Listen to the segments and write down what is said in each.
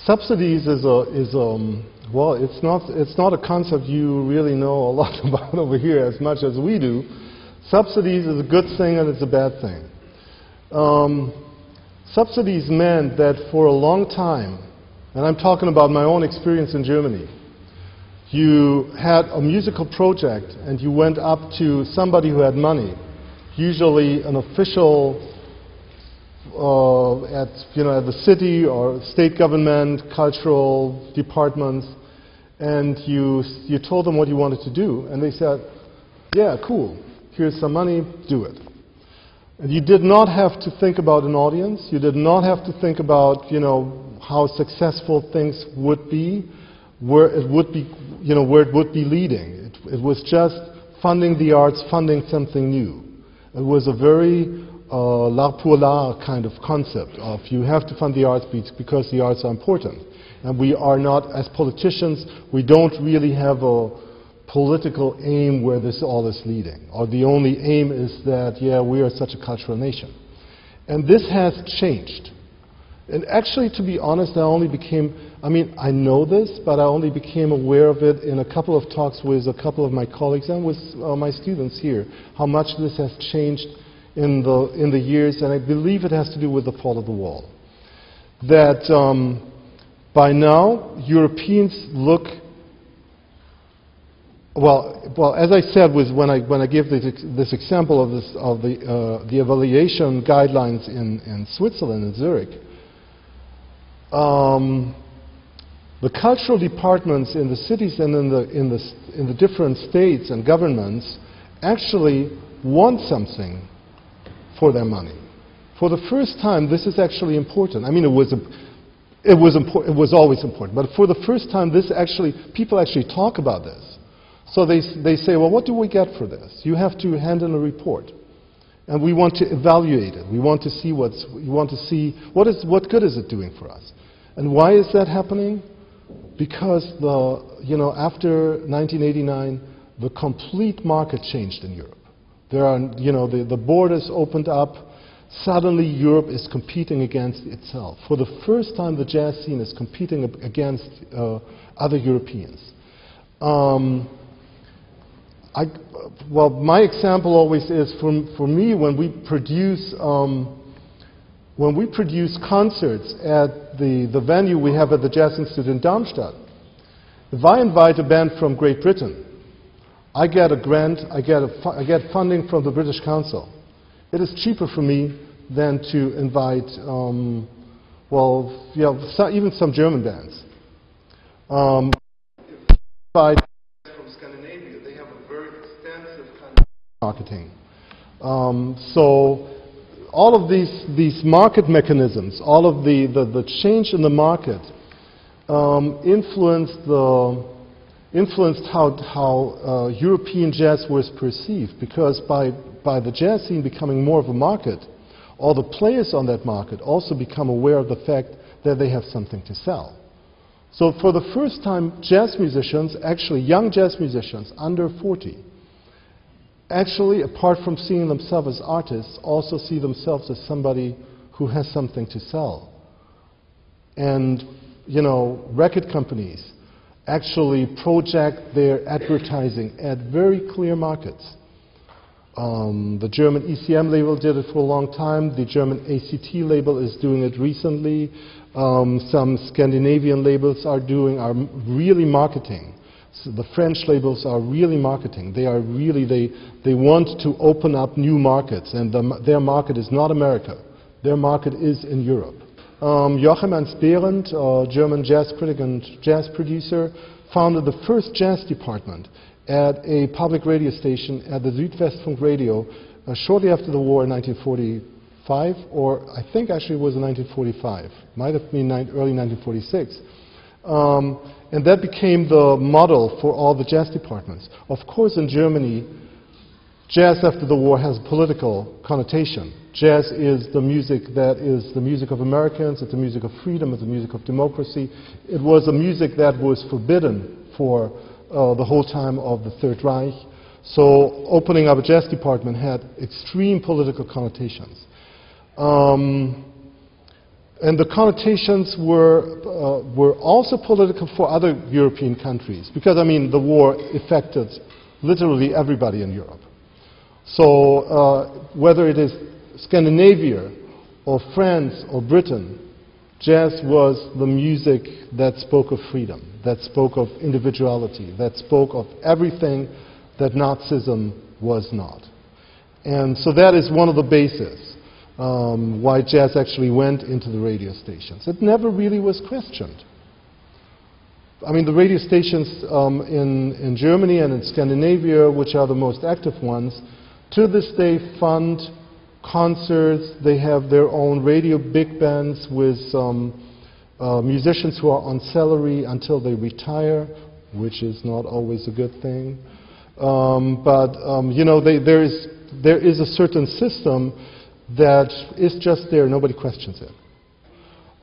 Subsidies well, it's not a concept you really know a lot about over here as much as we do. Subsidies is a good thing and it's a bad thing. Subsidies meant that for a long time, and I'm talking about my own experience in Germany, you had a musical project and you went up to somebody who had money, usually an official at the city or state government, cultural departments, and you told them what you wanted to do, and they said, yeah, cool, here's some money, do it. And you did not have to think about an audience, you did not have to think about, how successful things would be, where it would be, where it would be leading. It was just funding the arts, funding something new. It was a very l'art pour l'art kind of concept of you have to fund the arts because the arts are important. And we are not, as politicians, we don't really have a political aim where this all is leading. Or the only aim is that, yeah, we are such a cultural nation. And this has changed. And actually, to be honest, I know this, but I only became aware of it in a couple of talks with a couple of my colleagues and with my students here, how much this has changed in the years, and I believe it has to do with the fall of the wall. That by now, Europeans look, well, as I said, when I give this example of the evaluation guidelines in Switzerland, in Zurich, the cultural departments in the cities and in the different states and governments actually want something for their money. For the first time, this is actually important. I mean, it was always important, but for the first time, people actually talk about this. So they say, well, what do we get for this? You have to hand in a report, and we want to evaluate it. We want to see what good is it doing for us. And why is that happening? Because after 1989, the complete market changed in Europe. There are, the borders opened up. Suddenly, Europe is competing against itself. For the first time, the jazz scene is competing against other Europeans. My example always is, for me, when we produce concerts at the venue we have at the Jazz Institute in Darmstadt, if I invite a band from Great Britain, I get a grant, I get funding from the British Council. It is cheaper for me than to invite, even some German bands. From Scandinavia, they have a very extensive kind of marketing. So all of these market mechanisms, all of the change in the market influenced how European jazz was perceived, because by the jazz scene becoming more of a market, all the players on that market also become aware of the fact that they have something to sell. So for the first time, jazz musicians, actually young jazz musicians under 40, actually, apart from seeing themselves as artists, also see themselves as somebody who has something to sell. And, record companies actually project their advertising at very clear markets. The German ECM label did it for a long time. The German ACT label is doing it recently. Some Scandinavian labels are really marketing. So the French labels are really marketing. They want to open up new markets, and their market is not America. Their market is in Europe. Joachim Ernst-Behrendt, a German jazz critic and jazz producer, founded the first jazz department at a public radio station at the Südwestfunk Radio shortly after the war in 1945, or I think actually it was in 1945. Might have been early 1946. And that became the model for all the jazz departments. Of course, in Germany, jazz after the war has a political connotation. Jazz is the music that is the music of Americans, it's the music of freedom, it's the music of democracy. It was a music that was forbidden for the whole time of the Third Reich. So opening up a jazz department had extreme political connotations. And the connotations were also political for other European countries, because, I mean, the war affected literally everybody in Europe. So whether it is Scandinavia or France or Britain, jazz was the music that spoke of freedom, that spoke of individuality, that spoke of everything that Nazism was not. And so that is one of the bases why jazz actually went into the radio stations. It never really was questioned. I mean, the radio stations in Germany and in Scandinavia, which are the most active ones, to this day fund concerts. They have their own radio big bands with musicians who are on salary until they retire, which is not always a good thing. You know, there is a certain system that is just there. Nobody questions it.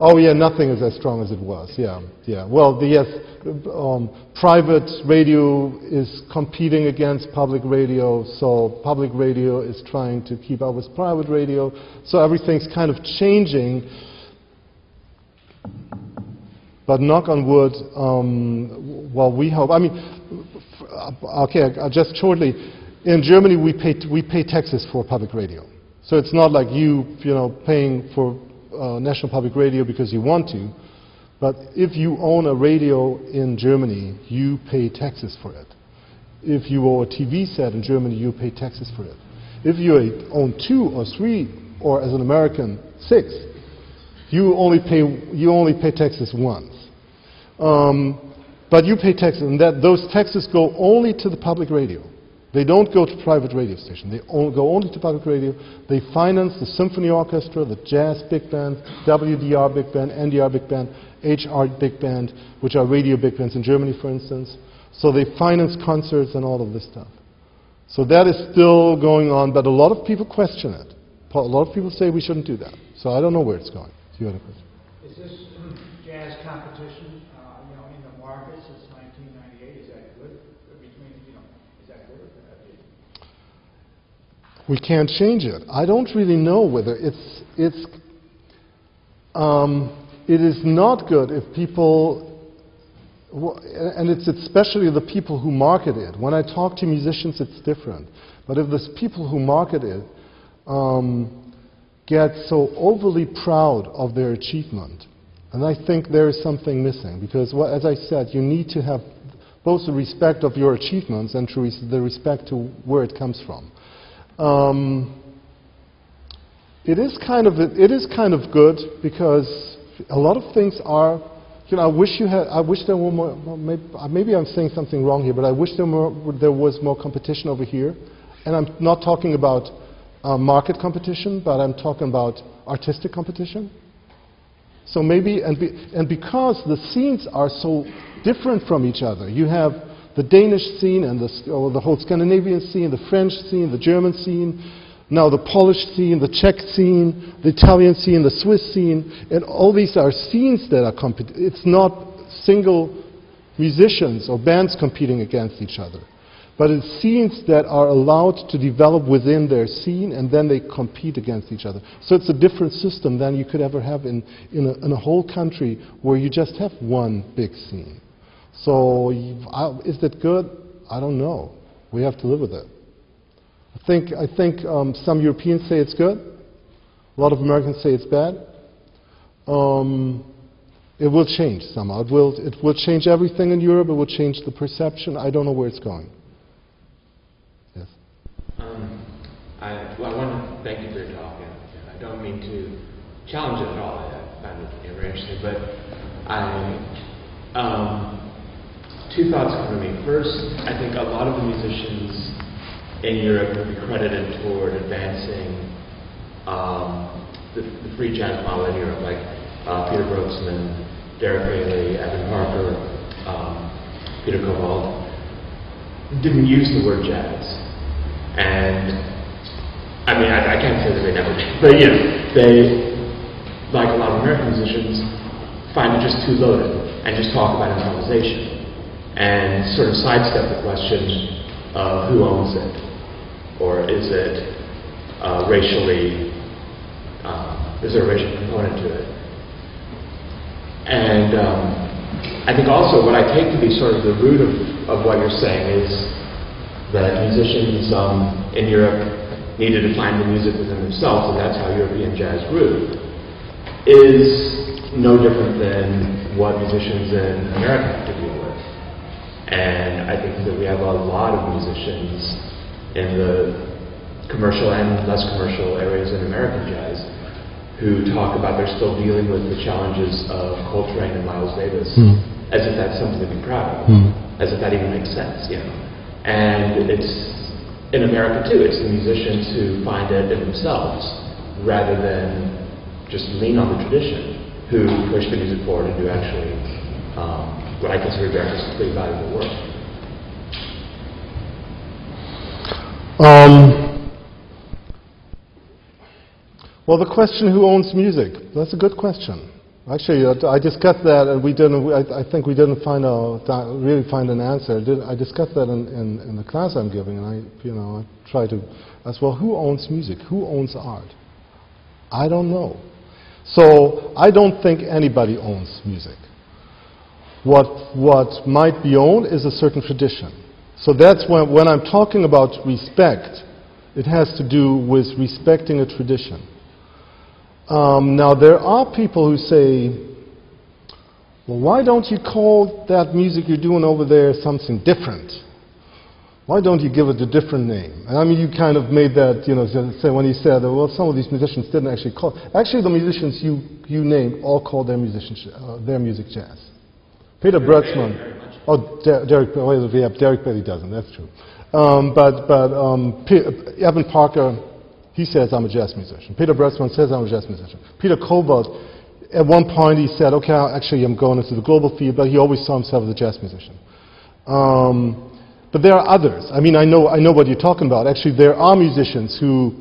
Oh yeah, nothing is as strong as it was. Yeah, yeah. Well, yes, private radio is competing against public radio, so public radio is trying to keep up with private radio. So everything's kind of changing. But knock on wood, well, we hope. I mean, okay, just shortly. In Germany, we pay taxes for public radio. So it's not like you know, paying for national public radio because you want to, but if you own a radio in Germany, you pay taxes for it. If you own a TV set in Germany, you pay taxes for it. If you own 2 or 3, or as an American, 6, you only pay taxes once. But you pay taxes, and those taxes go only to the public radio. They don't go to private radio stations. They go only to public radio. They finance the symphony orchestra, the jazz big band, WDR big band, NDR big band, HR big band, which are radio big bands in Germany, for instance. So they finance concerts and all of this stuff. So that is still going on, but a lot of people question it. A lot of people say we shouldn't do that. So I don't know where it's going. You had a question? Is this jazz competition, you know, in the market since 1998? Is that good? Between, you know, is that good or bad? We can't change it. I don't really know whether it is not good if people, and it's especially the people who market it. When I talk to musicians, it's different. But if the people who market it get so overly proud of their achievement, and I think there is something missing, because, well, as I said, you need to have both the respect of your achievements and the respect to where it comes from. It is kind of good, because a lot of things are, you know, I wish there were more, maybe I'm saying something wrong here, but I wish there was more competition over here. And I'm not talking about market competition, but I'm talking about artistic competition. So maybe, and because the scenes are so different from each other, you have the Danish scene and the whole Scandinavian scene, the French scene, the German scene, now the Polish scene, the Czech scene, the Italian scene, the Swiss scene, and all these are scenes that are it's not single musicians or bands competing against each other, but it's scenes that are allowed to develop within their scene, and then they compete against each other. So it's a different system than you could ever have in a whole country where you just have one big scene. So is that good? I don't know. We have to live with it. I think some Europeans say it's good. A lot of Americans say it's bad. It will change somehow. It will change everything in Europe. It will change the perception. I don't know where it's going. Yes. I want to thank you for your talk. And I don't mean to challenge it at all. I find it very interesting, but two thoughts come to me. First, I think a lot of the musicians in Europe would be credited toward advancing the free jazz model in Europe, like Peter Brooksman, Derek Bailey, Evan Parker, Peter Cobalt, didn't use the word jazz. And I mean, I can't say that they never did, but you know, they, like a lot of American musicians, find it just too loaded and just talk about improvisation and sort of sidestep the question of who owns it, or is it racially, is there a racial component to it? And I think also what I take to be sort of the root of what you're saying is that musicians in Europe needed to find the music within themselves, and that's how European jazz grew, is no different than what musicians in America have to deal with. And I think that we have a lot of musicians in the commercial and less commercial areas in American jazz who talk about they're still dealing with the challenges of Coltrane and Miles Davis, as if that's something to be proud of, as if that even makes sense, you know. And it's in America too, it's the musicians who find it in themselves rather than just lean on the tradition who push the music forward and do actually what I consider very valuable work. Well, the question, who owns music? That's a good question. Actually, I discussed that, and we didn't. I think we didn't really find an answer. I discussed that in the class I'm giving, and I try to ask, well, who owns music? Who owns art? I don't know. So I don't think anybody owns music. What might be owned is a certain tradition. So that's when I'm talking about respect, it has to do with respecting a tradition. Now there are people who say, well, why don't you call that music you're doing over there something different? Why don't you give it a different name? And I mean, you kind of made that, say when you said, well, some of these musicians didn't actually call. Actually, the musicians you named all call their music jazz. Peter Bergsman. Oh, Derek Bailey doesn't. That's true. Evan Parker, he says I'm a jazz musician. Peter Bergsman says I'm a jazz musician. Peter Covert, at one point he said, okay, actually I'm going into the global field, but he always saw himself as a jazz musician. But there are others. I mean, I know what you're talking about. Actually, there are musicians who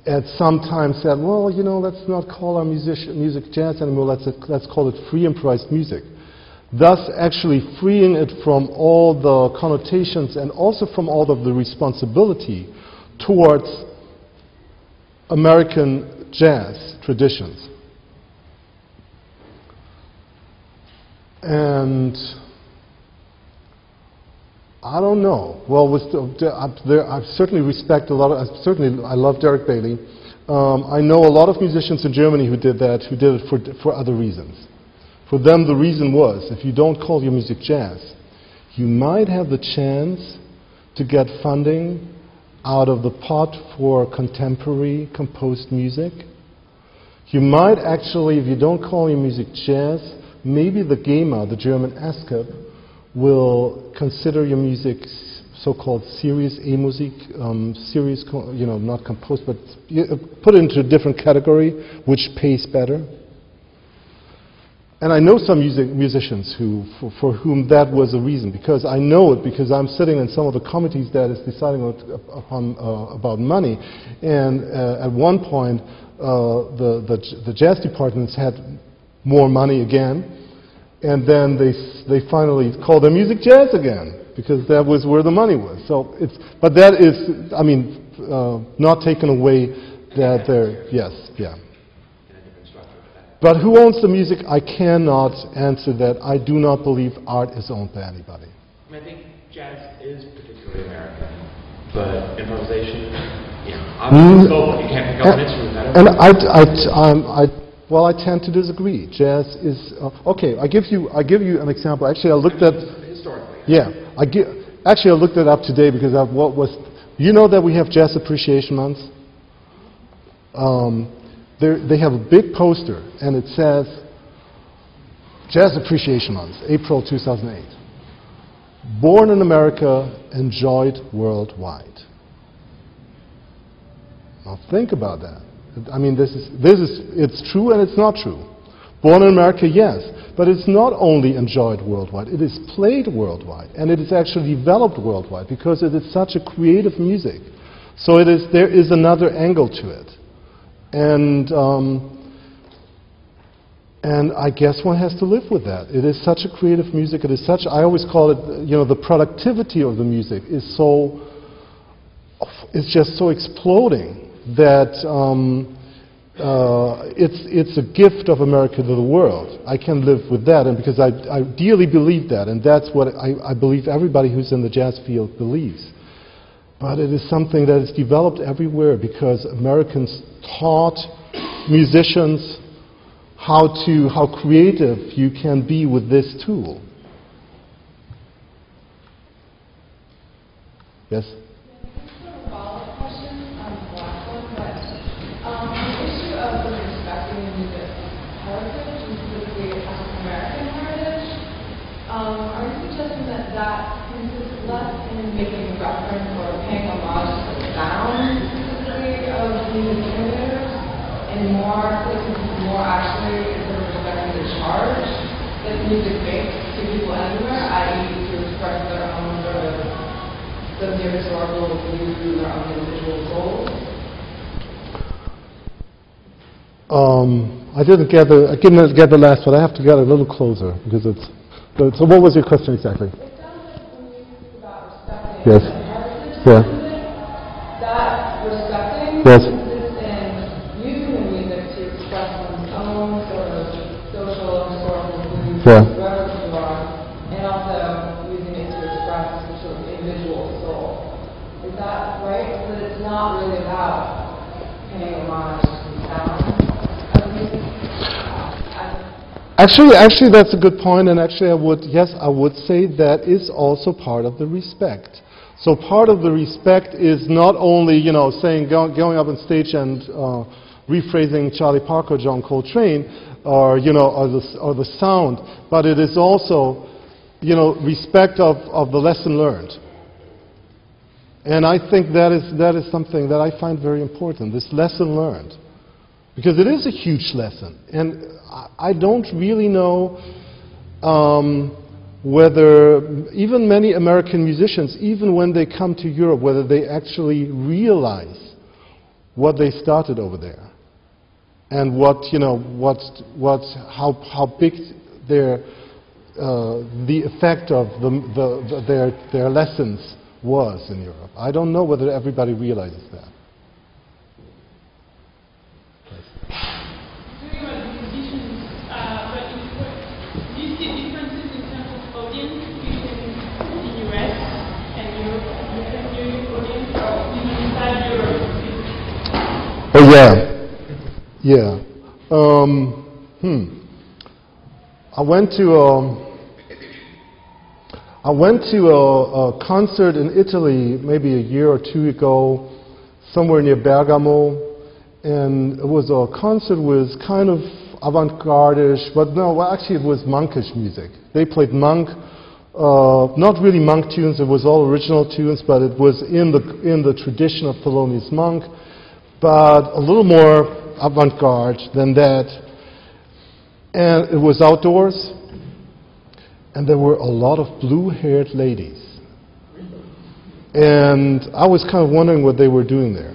at some time said, well, let's not call our music jazz anymore. Let's call it free improvised music. Thus, actually freeing it from all the connotations and also from all of the responsibility towards American jazz traditions. And I don't know. Well, I certainly respect a lot of. I love Derek Bailey. I know a lot of musicians in Germany who did that, who did it for other reasons. For them, the reason was, if you don't call your music jazz, you might have the chance to get funding out of the pot for contemporary composed music. You might actually, if you don't call your music jazz, maybe the GEMA, the German ASCAP, will consider your music so-called serious A-Musik, not composed, but put it into a different category, which pays better. And I know some musicians for whom that was a reason, because I know it, because I'm sitting in some of the committees that is deciding about money. And at one point, the jazz departments had more money again, and then they finally called their music jazz again, because that was where the money was. So but that is, I mean, not taken away that they're, yes, yeah. But who owns the music? I cannot answer that. I do not believe art is owned by anybody. I mean, I think jazz is particularly American, but improvisation, obviously it's global. You can't pick up an instrument. Well, I tend to disagree. Jazz is okay. I give you an example. Actually, I looked at historically. Yeah, actually I looked it up today because you know that we have Jazz Appreciation Month. They have a big poster, and it says Jazz Appreciation Month, April 2008. Born in America, enjoyed worldwide. Now think about that. I mean, it's true and it's not true. Born in America, yes, but it's not only enjoyed worldwide, it is played worldwide, and it is actually developed worldwide because it is such a creative music. So there is another angle to it. And I guess one has to live with that. It is such a creative music. It is such, I always call it, the productivity of the music is it's just so exploding that it's a gift of America to the world. I can live with that, and because I dearly believe that, and that's what I believe everybody who's in the jazz field believes. But it is something that is developed everywhere because Americans taught musicians how creative you can be with this tool. Yes? Are you suggesting that consists less in making reference or paying homage to the sound specifically of the music innovators, and more actually sort of respecting the charge that music makes to people everywhere, i.e. to express their own sort of socio-historical views, their own individual souls? I didn't get the last one. I have to get a little closer because it's. So what was your question exactly? It sounds like when you speak about respecting yes. the heritage Yeah. of music, that respecting yes. consists in using the music to express one's own sort of social and historical views, Yeah. wherever you are, and also using it to express the sort of individual soul. Is that right? So that it's not really about paying homage to the sound of music? Actually, that's a good point, and actually, I would say that is also part of the respect. So part of the respect is not only, saying going up on stage and rephrasing Charlie Parker, John Coltrane, or the sound, but it is also, respect of the lesson learned. And I think that is something that I find very important. This lesson learned. Because it is a huge lesson. And I don't really know whether even many American musicians, even when they come to Europe, whether they actually realize what they started over there. And how big the effect of their lessons was in Europe. I don't know whether everybody realizes that. Oh yeah. I went to a concert in Italy maybe a year or two ago, somewhere near Bergamo, and it was a concert with kind of avant-garde-ish, but no, well, actually it was monkish music. They played monk, not really monk tunes. It was all original tunes, but it was in the tradition of Thelonious Monk. But a little more avant-garde than that. And it was outdoors, and there were a lot of blue-haired ladies. And I was kind of wondering what they were doing there.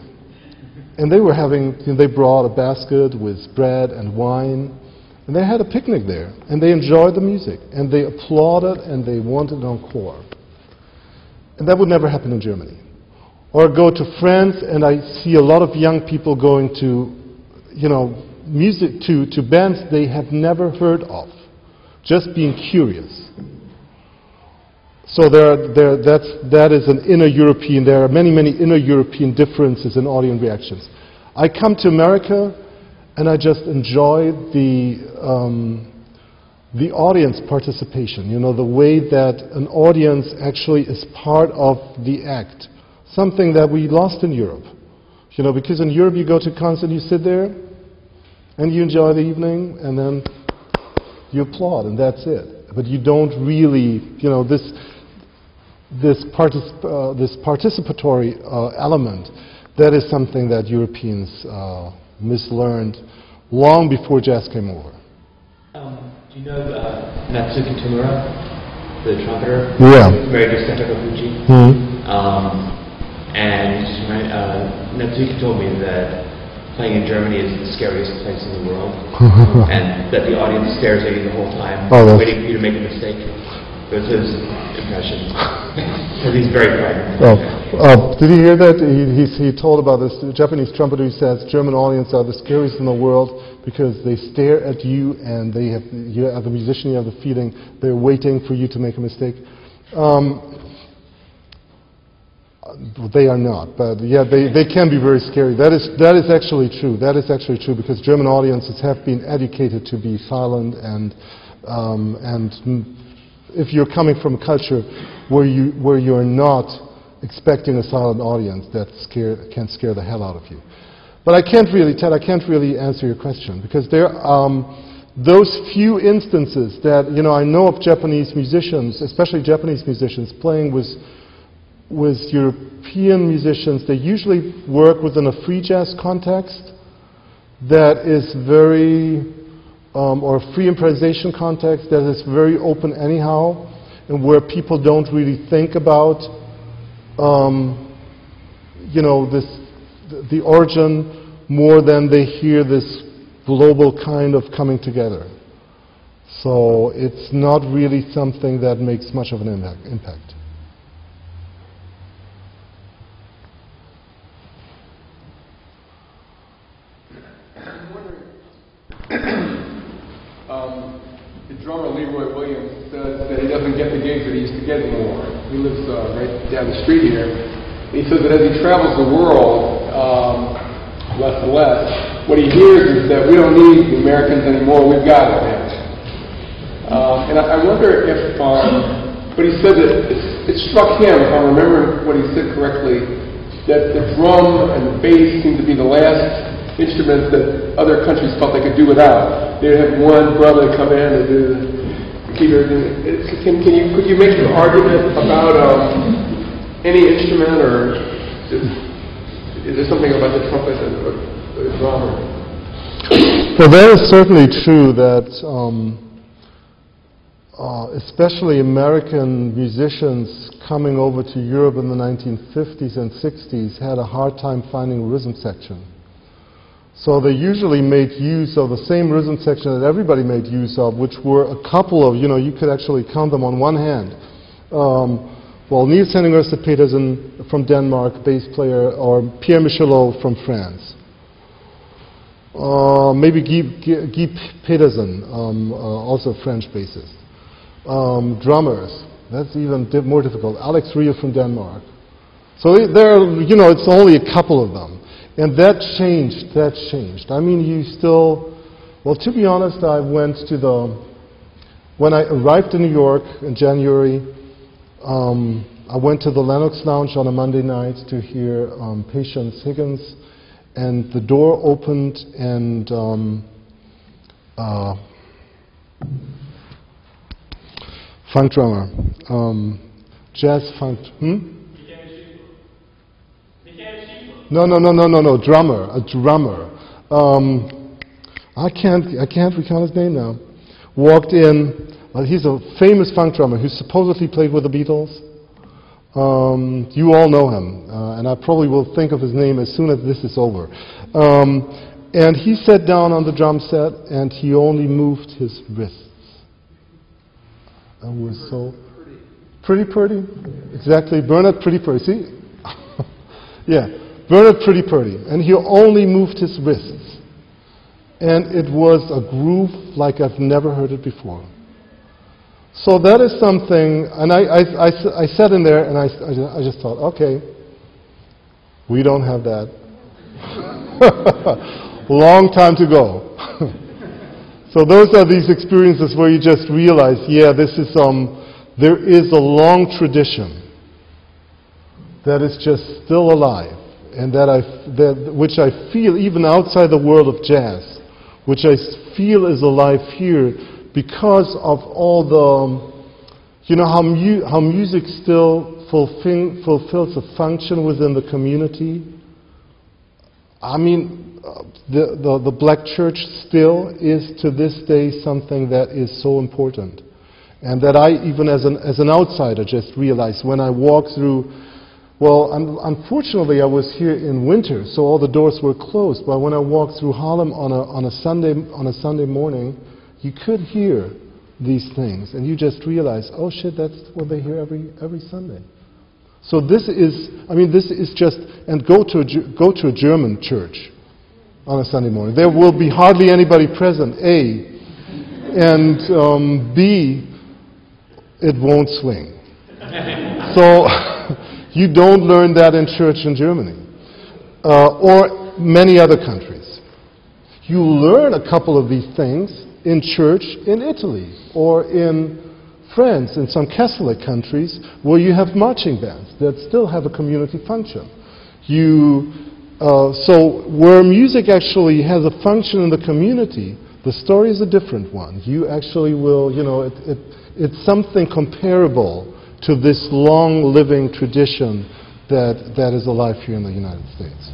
And they brought a basket with bread and wine, and they had a picnic there, and they enjoyed the music, and they applauded, and they wanted an encore. And that would never happen in Germany. Or go to France, and I see a lot of young people going to, music, to bands they have never heard of, just being curious. So that is an inner European. There are many, many inner European differences in audience reactions. I come to America, and I just enjoy the audience participation. The way that an audience actually is part of the act. Something that we lost in Europe. Because in Europe you go to a concert, you sit there, and you enjoy the evening, and then you applaud, and that's it. But you don't really, this participatory element, that is something that Europeans mislearned long before jazz came over. Do you know Natsuki Tomura, the trumpeter? Yeah. Married to Senta Kofuji. Mm-hmm. And Natsuki told me that playing in Germany is the scariest place in the world, and that the audience stares at you the whole time, waiting for you to make a mistake. That's his impression. Because he's very frightened. Did you hear that? He told about this Japanese trumpeter who says German audiences are the scariest in the world because they stare at you and they have, you, as a musician, you have the feeling they're waiting for you to make a mistake. They are not, but yeah, they can be very scary. That is actually true. That is actually true because German audiences have been educated to be silent and if you're coming from a culture where you're not expecting a silent audience, that can scare the hell out of you. But I can't really, Ted, I can't really answer your question because there those few instances that, you know, I know of Japanese musicians, especially Japanese musicians, playing with European musicians. They usually work within a free jazz context that is very, or a free improvisation context that is very open anyhow, and where people don't really think about, you know, the origin more than they hear this global kind of coming together. So it's not really something that makes much of an impact. The drummer Leroy Williams says that he doesn't get the gigs that he used to get anymore. He lives right down the street here. He says that as he travels the world, less and less, what he hears is that we don't need the Americans anymore, we've got it now. And I wonder if, but he said that it struck him, if I'm remembering what he said correctly, that the drum and the bass seem to be the last instruments that other countries felt they could do without. They'd have one brother come in and do the keyboard. Could you make an argument about any instrument, or is there something about the trumpet or the drum? Well, that is certainly true that especially American musicians coming over to Europe in the 1950s and 60s had a hard time finding a rhythm section. So they usually made use of the same rhythm section that everybody made use of, which were a couple of, you know, you could actually count them on one hand. Well, Niels Henning Ørsted Petersen from Denmark, bass player, or Pierre Michelot from France. Maybe Guy Pedersen, also French bassist. Drummers, that's even more difficult. Alex Rio from Denmark. So there are, you know, it's only a couple of them. And that changed. I mean, you still, well, to be honest, I went to when I arrived in New York in January, I went to the Lenox Lounge on a Monday night to hear Patience Higgins, and the door opened and funk drummer, jazz funk, No, drummer, a drummer. I can't recall his name now. Walked in, he's a famous funk drummer who supposedly played with the Beatles. You all know him, and I probably will think of his name as soon as this is over. And he sat down on the drum set and he only moved his wrists. And we're so pretty, exactly, Bernard Pretty Purdy, see? Yeah. Bernard Pretty Purdy, and he only moved his wrists. And it was a groove like I've never heard it before. So that is something, and I sat in there and I just thought, okay, we don't have that. Long time to go. So those are these experiences where you just realize, yeah, this is there is a long tradition that is just still alive. And which I feel even outside the world of jazz, which I feel is alive here because of all the, you know, how music still fulfills a function within the community. I mean, the black church still is to this day something that is so important, and that I even as an outsider just realized when I walk through. Well, unfortunately, I was here in winter, so all the doors were closed. But when I walked through Harlem on a Sunday morning, you could hear these things, and you just realize, oh shit, that's what they hear every Sunday. So this is, I mean, this is just, and go to a German church on a Sunday morning. There will be hardly anybody present, A, and B, it won't swing. So you don't learn that in church in Germany or many other countries. You learn a couple of these things in church in Italy or in France, in some Catholic countries where you have marching bands that still have a community function. So where music actually has a function in the community, the story is a different one. You actually will, you know, it's something comparable to this long-living tradition that is alive here in the United States.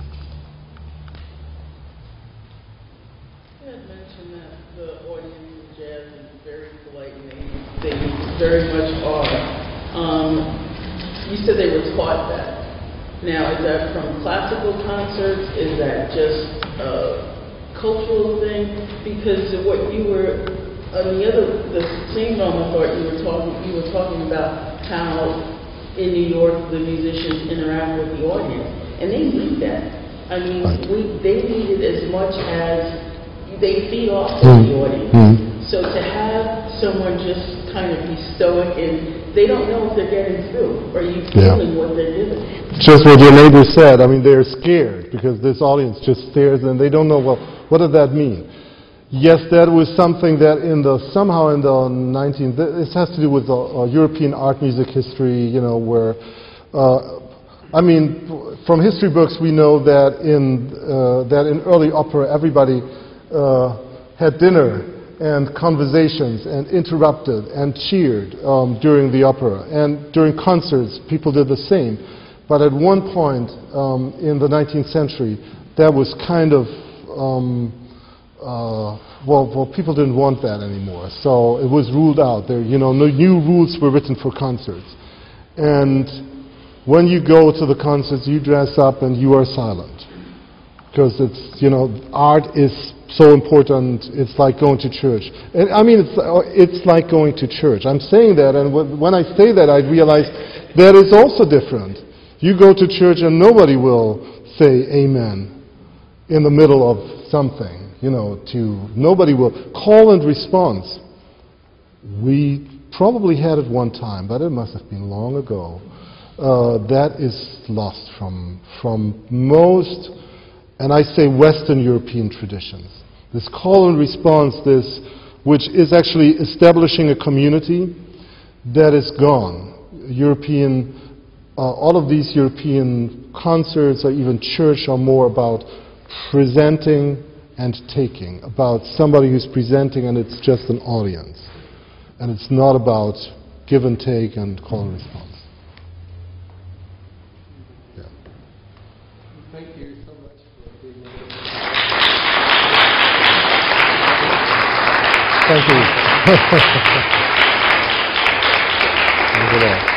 You had mentioned that the audience in jazz is very polite and they very much are. You said they were taught that. Now, is that from classical concerts? Is that just a cultural thing? Because what you were, the same moment thought you were talking about how in New York the musicians interact with the audience, and they need that. I mean, they need it as much as they feed off of the audience. So to have someone just kind of be stoic and they don't know if they're getting through, or you feeling what they're doing. Just what your neighbor said. I mean, they're scared because this audience just stares and they don't know, well, what does that mean? Yes, that was something that somehow in the this has to do with the European art music history, you know, where, I mean, from history books we know that in early opera everybody had dinner and conversations and interrupted and cheered during the opera. And during concerts people did the same. But at one point in the 19th century that was kind of, well, people didn't want that anymore. So it was ruled out. There, you know, no new rules were written for concerts. And when you go to the concerts, you dress up and you are silent. Because it's, you know, art is so important, it's like going to church. And I mean, it's like going to church. I'm saying that, and when I say that, I realize that is also different. You go to church and nobody will say amen in the middle of something, you know, nobody will. Call and response. We probably had it one time, but it must have been long ago. That is lost from most, and I say Western European traditions. This call and response, which is actually establishing a community, that is gone. All of these European concerts or even church are more about presenting and taking, about somebody who's presenting and it's just an audience. And it's not about give and take and call and response. Yeah. Thank you so much for being with us. Thank you. Thank you.